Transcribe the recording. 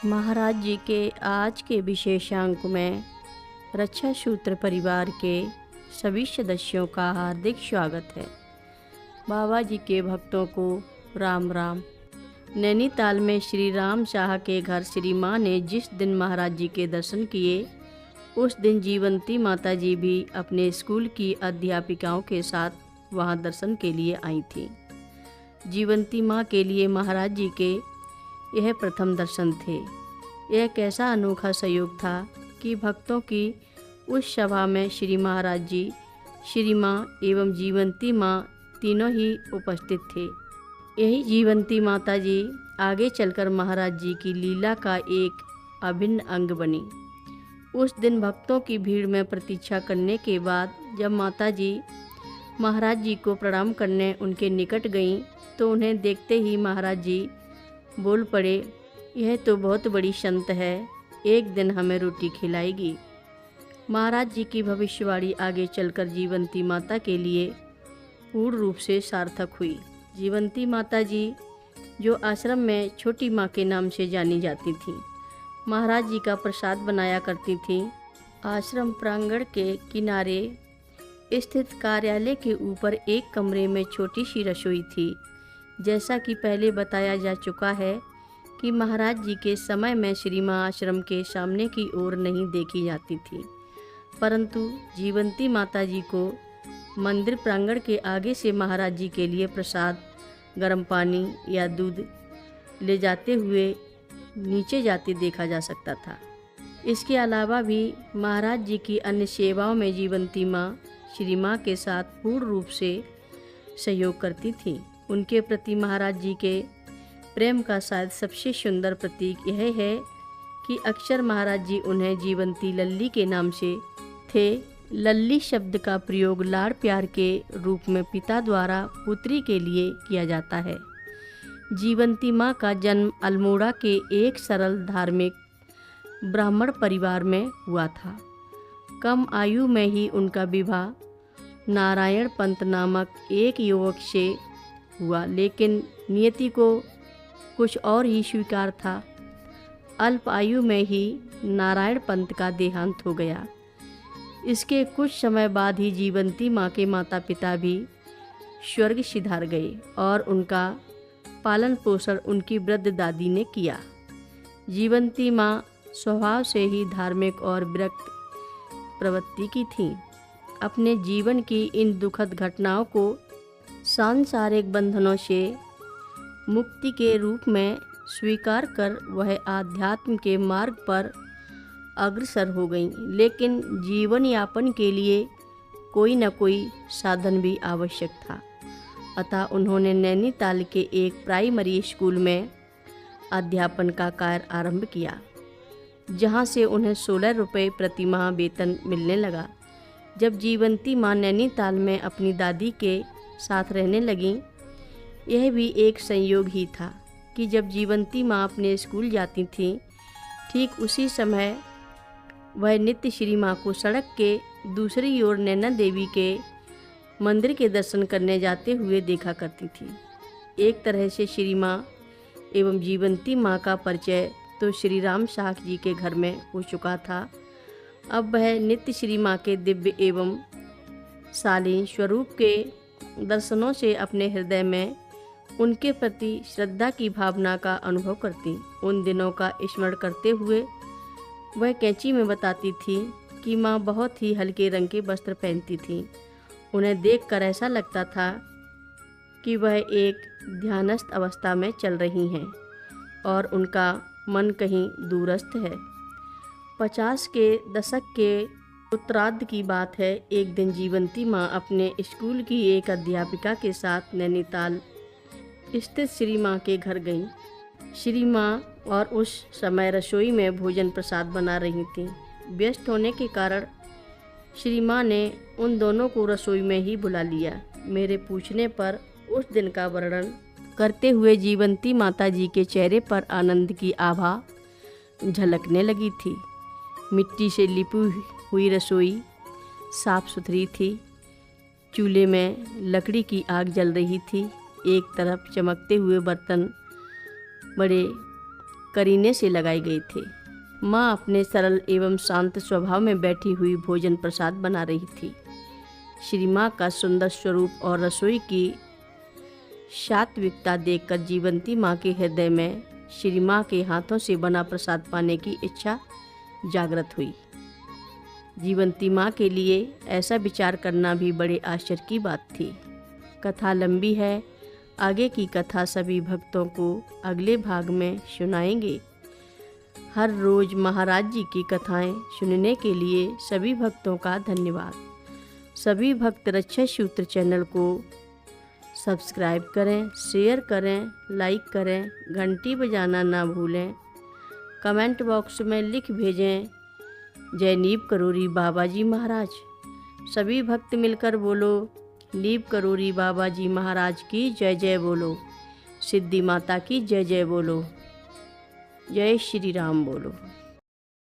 महाराज जी के आज के विशेषांक में रक्षा सूत्र परिवार के सभी सदस्यों का हार्दिक स्वागत है। बाबा जी के भक्तों को राम राम। नैनीताल में श्री राम शाह के घर श्री माँ ने जिस दिन महाराज जी के दर्शन किए, उस दिन जीवंती माता जी भी अपने स्कूल की अध्यापिकाओं के साथ वहां दर्शन के लिए आई थीं। जीवंती माँ के लिए महाराज जी के यह प्रथम दर्शन थे। यह कैसा अनोखा संयोग था कि भक्तों की उस सभा में श्री महाराज जी, श्री माँ एवं जीवंती माँ तीनों ही उपस्थित थे। यही जीवंती माता जी आगे चलकर महाराज जी की लीला का एक अभिन्न अंग बनी। उस दिन भक्तों की भीड़ में प्रतीक्षा करने के बाद जब माता जी महाराज जी को प्रणाम करने उनके निकट गईं, तो उन्हें देखते ही महाराज जी बोल पड़े, यह तो बहुत बड़ी संत है, एक दिन हमें रोटी खिलाएगी। महाराज जी की भविष्यवाणी आगे चलकर जीवंती माता के लिए पूर्ण रूप से सार्थक हुई। जीवंती माता जी जो आश्रम में छोटी माँ के नाम से जानी जाती थीं, महाराज जी का प्रसाद बनाया करती थीं। आश्रम प्रांगण के किनारे स्थित कार्यालय के ऊपर एक कमरे में छोटी सी रसोई थी। जैसा कि पहले बताया जा चुका है कि महाराज जी के समय में श्री माँ आश्रम के सामने की ओर नहीं देखी जाती थी, परंतु जीवंती माता जी को मंदिर प्रांगण के आगे से महाराज जी के लिए प्रसाद, गर्म पानी या दूध ले जाते हुए नीचे जाते देखा जा सकता था। इसके अलावा भी महाराज जी की अन्य सेवाओं में जीवंती माँ श्री माँ के साथ पूर्ण रूप से सहयोग करती थी। उनके प्रति महाराज जी के प्रेम का शायद सबसे सुंदर प्रतीक यह है कि अक्सर महाराज जी उन्हें जीवंती लल्ली के नाम से थे। लल्ली शब्द का प्रयोग लाड़ प्यार के रूप में पिता द्वारा पुत्री के लिए किया जाता है। जीवंती माँ का जन्म अल्मोड़ा के एक सरल धार्मिक ब्राह्मण परिवार में हुआ था। कम आयु में ही उनका विवाह नारायण पंत नामक एक युवक से हुआ, लेकिन नियति को कुछ और ही स्वीकार था। अल्प आयु में ही नारायण पंत का देहांत हो गया। इसके कुछ समय बाद ही जीवंती माँ के माता पिता भी स्वर्ग सिधार गए और उनका पालन पोषण उनकी वृद्ध दादी ने किया। जीवंती माँ स्वभाव से ही धार्मिक और विरक्त प्रवृत्ति की थीं। अपने जीवन की इन दुखद घटनाओं को सांसारिक बंधनों से मुक्ति के रूप में स्वीकार कर वह आध्यात्म के मार्ग पर अग्रसर हो गईं। लेकिन जीवन यापन के लिए कोई न कोई साधन भी आवश्यक था। अतः उन्होंने नैनीताल के एक प्राइमरी स्कूल में अध्यापन का कार्य आरंभ किया, जहां से उन्हें 16 रुपये प्रति माह वेतन मिलने लगा। जब जीवंती माँ नैनीताल में अपनी दादी के साथ रहने लगीं, यह भी एक संयोग ही था कि जब जीवंती माँ अपने स्कूल जाती थीं, ठीक उसी समय वह नित्य श्री माँ को सड़क के दूसरी ओर नैना देवी के मंदिर के दर्शन करने जाते हुए देखा करती थी। एक तरह से श्री माँ एवं जीवंती माँ का परिचय तो श्री राम शाह जी के घर में हो चुका था। अब वह नित्य श्री माँ के दिव्य एवं शालीन स्वरूप के दर्शनों से अपने हृदय में उनके प्रति श्रद्धा की भावना का अनुभव करती। उन दिनों का स्मरण करते हुए वह कैंची में बताती थी कि माँ बहुत ही हल्के रंग के वस्त्र पहनती थीं। उन्हें देखकर ऐसा लगता था कि वह एक ध्यानस्थ अवस्था में चल रही हैं और उनका मन कहीं दूरस्थ है। 50 के दशक के उत्तरार्ध की बात है। एक दिन जीवंती माँ अपने स्कूल की एक अध्यापिका के साथ नैनीताल स्थित श्री माँ के घर गईं। श्री माँ और उस समय रसोई में भोजन प्रसाद बना रही थीं। व्यस्त होने के कारण श्री माँ ने उन दोनों को रसोई में ही बुला लिया। मेरे पूछने पर उस दिन का वर्णन करते हुए जीवंती माता जी के चेहरे पर आनंद की आभा झलकने लगी थी। मिट्टी से लिपी हुई रसोई, साफ सुथरी थी। चूल्हे में लकड़ी की आग जल रही थी। एक तरफ चमकते हुए बर्तन बड़े करीने से लगाए गए थे। माँ अपने सरल एवं शांत स्वभाव में बैठी हुई भोजन प्रसाद बना रही थी। श्री माँ का सुंदर स्वरूप और रसोई की सात्विकता देखकर जीवंती माँ के हृदय में श्री माँ के हाथों से बना प्रसाद पाने की इच्छा जागृत हुई। जीवंती माँ के लिए ऐसा विचार करना भी बड़े आश्चर्य की बात थी। कथा लंबी है, आगे की कथा सभी भक्तों को अगले भाग में सुनाएंगे। हर रोज़ महाराज जी की कथाएं सुनने के लिए सभी भक्तों का धन्यवाद। सभी भक्त रक्षा सूत्र चैनल को सब्सक्राइब करें, शेयर करें, लाइक करें, घंटी बजाना ना भूलें। कमेंट बॉक्स में लिख भेजें जय नीव करोरी बाबा जी महाराज। सभी भक्त मिलकर बोलो नीव करोरी बाबा जी महाराज की जय जय बोलो। सिद्धि माता की जय जय बोलो। जय श्री राम बोलो।